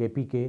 KPK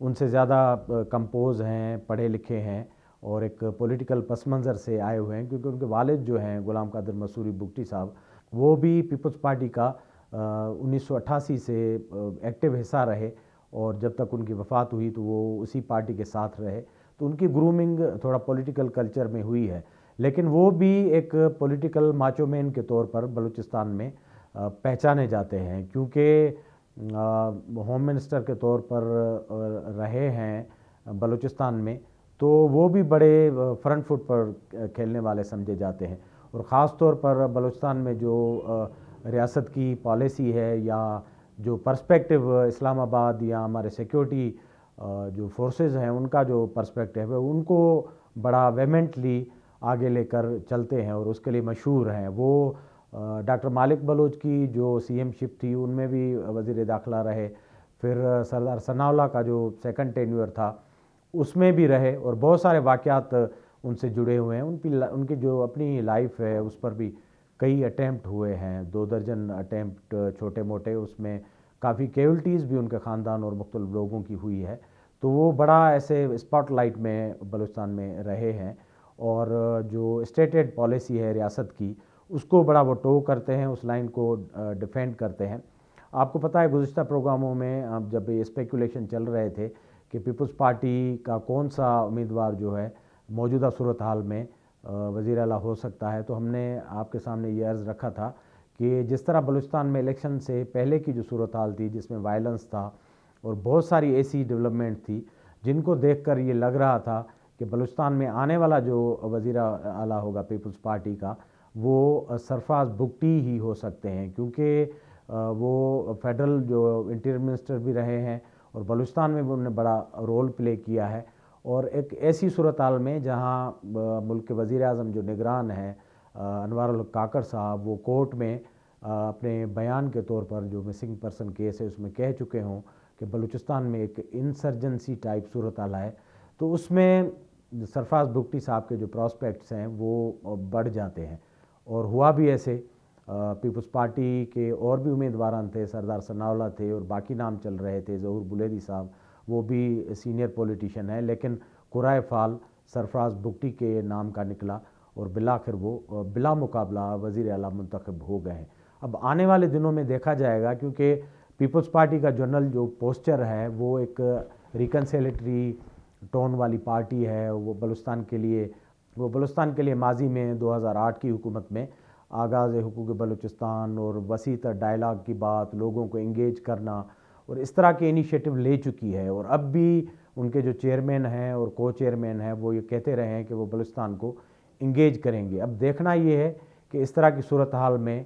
ان سے زیادہ compose ہیں، پڑھے لکھے ہیں اور ایک پولیٹیکل پس منظر سے آئے ہوئے ہیں، کیونکہ ان کے والد جو ہیں غلام قادر مسوری بگٹی صاحب، وہ بھی پیپلز پارٹی کا 1988 سے ایکٹیو حصہ رہے، اور جب تک ان کی وفات ہوئی تو وہ اسی پارٹی کے ساتھ رہے، تو ان کی گرومنگ تھوڑا پولیٹیکل کلچر میں ہوئی ہے، لیکن وہ بھی ایک پولیٹیکل ماچو مین کے طور پر بلوچستان میں پہچانے جاتے ہیں، کیونکہ ہوم منسٹر کے طور پر رہے ہیں بلوچستان میں، تو وہ بھی بڑے فرنٹ فٹ پر کھیلنے والے سمجھے جاتے ہیں، اور خاص طور پر بلوچستان میں جو ریاست کی پالیسی ہے یا جو پرسپیکٹو اسلام آباد یا ہمارے سیکیورٹی جو فورسز ہیں ان کا جو پرسپیکٹو ہے ان کو بڑا ویمنٹلی آگے لے کر چلتے ہیں اور اس کے لیے مشہور ہیں۔ وہ ڈاکٹر مالک بلوچ کی جو سی ایم شپ تھی ان میں بھی وزیر داخلہ رہے، پھر سردار ثناء اللہ کا جو سیکنڈ ٹینیور تھا اس میں بھی رہے، اور بہت سارے واقعات ان سے جڑے ہوئے ہیں۔ ان کی جو اپنی لائف ہے اس پر بھی کئی اٹیمپٹ ہوئے ہیں، 2 درجن اٹیمپٹ چھوٹے موٹے، اس میں کافی کیولٹیز بھی ان کے خاندان اور مختلف لوگوں کی ہوئی ہے، تو وہ بڑا ایسے اسپاٹ لائٹ میں بلوچستان میں رہے ہیں، اور جو اسٹیٹڈ پالیسی ہے ریاست کی اس کو بڑا وہ ٹو کرتے ہیں، اس لائن کو ڈیفینڈ کرتے ہیں۔ آپ کو پتہ ہے گزشتہ پروگراموں میں جب یہ اسپیکولیشن چل رہے تھے کہ پیپلز پارٹی کا کون سا امیدوار جو ہے موجودہ صورتحال میں وزیر اعلیٰ ہو سکتا ہے، تو ہم نے آپ کے سامنے یہ عرض رکھا تھا کہ جس طرح بلوچستان میں الیکشن سے پہلے کی جو صورتحال تھی جس میں وائلنس تھا اور بہت ساری ایسی ڈیولپمنٹ تھی جن کو دیکھ کر یہ لگ رہا تھا کہ بلوچستان میں آنے والا جو وزیر اعلیٰ ہوگا پیپلز پارٹی کا وہ سرفراز بگٹی ہی ہو سکتے ہیں، کیونکہ وہ فیڈرل جو انٹیریئر منسٹر بھی رہے ہیں اور بلوچستان میں بھی انہوں نے بڑا رول پلے کیا ہے، اور ایک ایسی صورتحال میں جہاں ملک کے وزیر اعظم جو نگران ہیں انوار الحق کاکڑ صاحب، وہ کورٹ میں اپنے بیان کے طور پر جو مسنگ پرسن کیس ہے اس میں کہہ چکے ہوں کہ بلوچستان میں ایک انسرجنسی ٹائپ صورتحال ہے، تو اس میں سرفراز بگٹی صاحب کے جو پراسپیکٹس ہیں وہ بڑھ جاتے ہیں، اور ہوا بھی ایسے۔ پیپلز پارٹی کے اور بھی امیدواران تھے، سردار ثناء اللہ تھے اور باقی نام چل رہے تھے، ظہور بلیدی صاحب وہ بھی سینئر پولیٹیشین ہے، لیکن قرائے فال سرفراز بگٹی کے نام کا نکلا اور بالآخر وہ بلا مقابلہ وزیر اعلیٰ منتخب ہو گئے ہیں۔ اب آنے والے دنوں میں دیکھا جائے گا، کیونکہ پیپلز پارٹی کا جنرل جو پوسچر ہے وہ ایک ریکنسیلیٹری ٹون والی پارٹی ہے، وہ بلوچستان کے لیے ماضی میں 2008 کی حکومت میں آغاز حقوق بلوچستان اور وسیع تر ڈائلاگ کی بات، لوگوں کو انگیج کرنا اور اس طرح کے انیشیٹو لے چکی ہے، اور اب بھی ان کے جو چیئرمین ہیں اور کو چیئرمین ہیں وہ یہ کہتے رہے ہیں کہ وہ بلوچستان کو انگیج کریں گے۔ اب دیکھنا یہ ہے کہ اس طرح کی صورتحال میں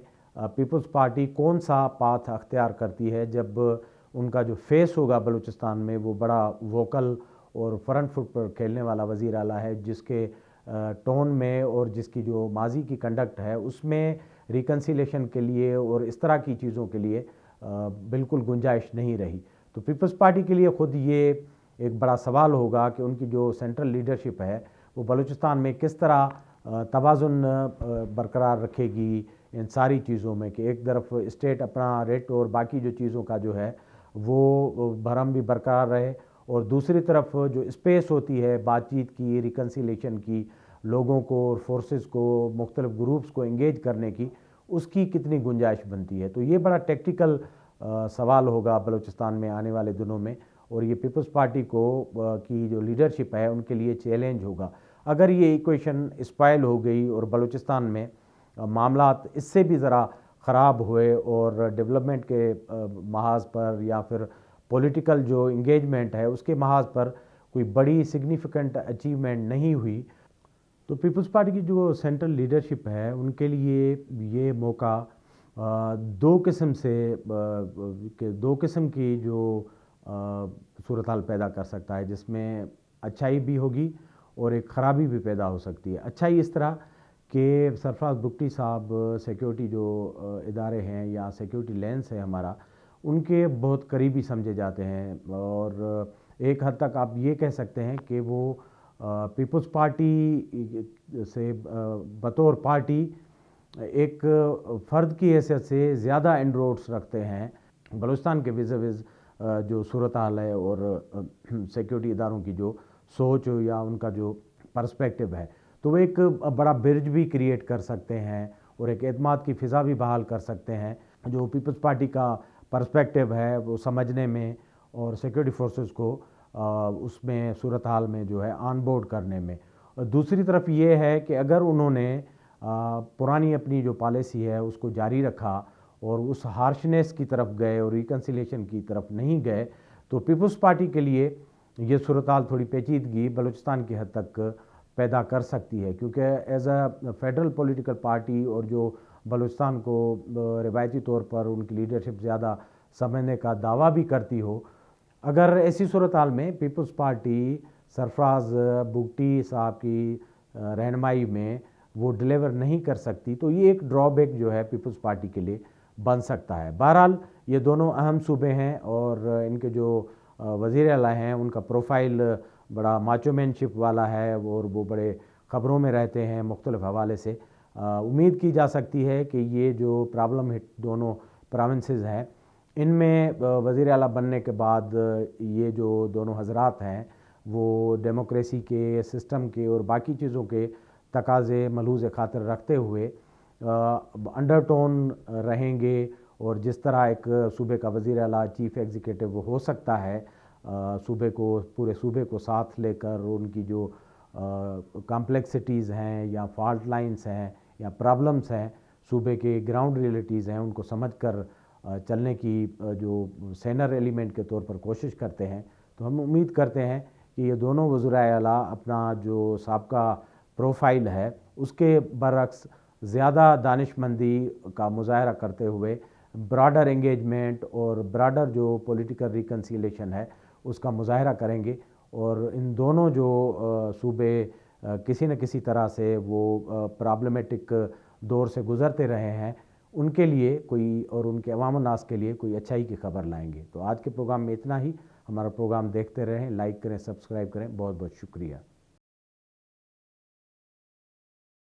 پیپلز پارٹی کون سا پاتھ اختیار کرتی ہے، جب ان کا جو فیس ہوگا بلوچستان میں وہ بڑا ووکل اور فرنٹ فٹ پر کھیلنے والا وزیر اعلیٰ ہے، جس کے ٹون میں اور جس کی جو ماضی کی کنڈکٹ ہے اس میں ریکنسیلیشن کے لیے اور اس طرح کی چیزوں کے لیے بالکل گنجائش نہیں رہی۔ تو پیپلز پارٹی کے لیے خود یہ ایک بڑا سوال ہوگا کہ ان کی جو سینٹرل لیڈرشپ ہے وہ بلوچستان میں کس طرح توازن برقرار رکھے گی ان ساری چیزوں میں، کہ ایک طرف اسٹیٹ اپنا ریٹ اور باقی جو چیزوں کا جو ہے وہ بھرم بھی برقرار رہے، اور دوسری طرف جو اسپیس ہوتی ہے بات چیت کی، ریکنسیلیشن کی، لوگوں کو اور فورسز کو، مختلف گروپس کو انگیج کرنے کی، اس کی کتنی گنجائش بنتی ہے۔ تو یہ بڑا ٹیکٹیکل سوال ہوگا بلوچستان میں آنے والے دنوں میں، اور یہ پیپلز پارٹی کو کی جو لیڈرشپ ہے ان کے لیے چیلنج ہوگا۔ اگر یہ ایکویشن اسپائل ہو گئی اور بلوچستان میں معاملات اس سے بھی ذرا خراب ہوئے اور ڈیولپمنٹ کے محاذ پر یا پھر پولیٹیکل جو انگیجمنٹ ہے اس کے محاذ پر کوئی بڑی سگنیفیکنٹ اچیومنٹ نہیں ہوئی، تو پیپلز پارٹی کی جو سینٹرل لیڈرشپ ہے ان کے لیے یہ موقع دو قسم کی جو صورتحال پیدا کر سکتا ہے، جس میں اچھائی بھی ہوگی اور ایک خرابی بھی پیدا ہو سکتی ہے۔ اچھائی اس طرح کہ سرفراز بگٹی صاحب سیکیورٹی جو ادارے ہیں یا سیکیورٹی لینس ہے ہمارا، ان کے بہت قریبی سمجھے جاتے ہیں، اور ایک حد تک آپ یہ کہہ سکتے ہیں کہ وہ پیپلز پارٹی سے بطور پارٹی ایک فرد کی حیثیت سے زیادہ انڈروٹس رکھتے ہیں بلوچستان کے وز جو صورتحال ہے اور سیکیورٹی اداروں کی جو سوچ یا ان کا جو پرسپیکٹو ہے، تو وہ ایک بڑا برج بھی کریٹ کر سکتے ہیں اور ایک اعتماد کی فضا بھی بحال کر سکتے ہیں، جو پیپلز پارٹی کا پرسپیکٹو ہے وہ سمجھنے میں اور سیکیورٹی فورسز کو اس میں صورتحال میں جو ہے آن بورڈ کرنے میں۔ اور دوسری طرف یہ ہے کہ اگر انہوں نے پرانی اپنی جو پالیسی ہے اس کو جاری رکھا اور اس ہارشنیس کی طرف گئے اور ریکنسیلیشن کی طرف نہیں گئے، تو پیپلز پارٹی کے لیے یہ صورتحال تھوڑی پیچیدگی بلوچستان کی حد تک پیدا کر سکتی ہے، کیونکہ as a federal political party اور جو بلوچستان کو روایتی طور پر ان کی لیڈرشپ زیادہ سمجھنے کا دعویٰ بھی کرتی ہو، اگر ایسی صورتحال میں پیپلز پارٹی سرفراز بگٹی صاحب کی رہنمائی میں وہ ڈیلیور نہیں کر سکتی، تو یہ ایک ڈرا بیک جو ہے پیپلز پارٹی کے لیے بن سکتا ہے۔ بہرحال یہ دونوں اہم صوبے ہیں اور ان کے جو وزیر اعلیٰ ہیں ان کا پروفائل بڑا ماچو مین شپ والا ہے اور وہ بڑے خبروں میں رہتے ہیں مختلف حوالے سے۔ امید کی جا سکتی ہے کہ یہ جو پرابلم ہٹ دونوں پروونسز ہیں، ان میں وزیر اعلیٰ بننے کے بعد یہ جو دونوں حضرات ہیں وہ ڈیموکریسی کے سسٹم کے اور باقی چیزوں کے تقاضے ملحوظ خاطر رکھتے ہوئے انڈر ٹون رہیں گے، اور جس طرح ایک صوبے کا وزیر اعلیٰ چیف ایگزیکٹو وہ ہو سکتا ہے پورے صوبے کو ساتھ لے کر ان کی جو کمپلیکسٹیز ہیں یا فالٹ لائنز ہیں یا پرابلمز ہیں، صوبے کے گراؤنڈ ریئلٹیز ہیں، ان کو سمجھ کر چلنے کی جو سینر ایلیمنٹ کے طور پر کوشش کرتے ہیں، تو ہم امید کرتے ہیں کہ یہ دونوں وزرائے اعلیٰ اپنا جو سابقہ پروفائل ہے اس کے برعکس زیادہ دانش مندی کا مظاہرہ کرتے ہوئے براڈر انگیجمنٹ اور براڈر جو پولیٹیکل ریکنسیلیشن ہے اس کا مظاہرہ کریں گے، اور ان دونوں جو صوبے کسی نہ کسی طرح سے وہ پرابلمیٹک دور سے گزرتے رہے ہیں، ان کے لیے کوئی اور ان کے عوام الناس کے لیے کوئی اچھائی کی خبر لائیں گے۔ تو آج کے پروگرام میں اتنا ہی۔ ہمارا پروگرام دیکھتے رہیں، لائک کریں، سبسکرائب کریں۔ بہت بہت شکریہ۔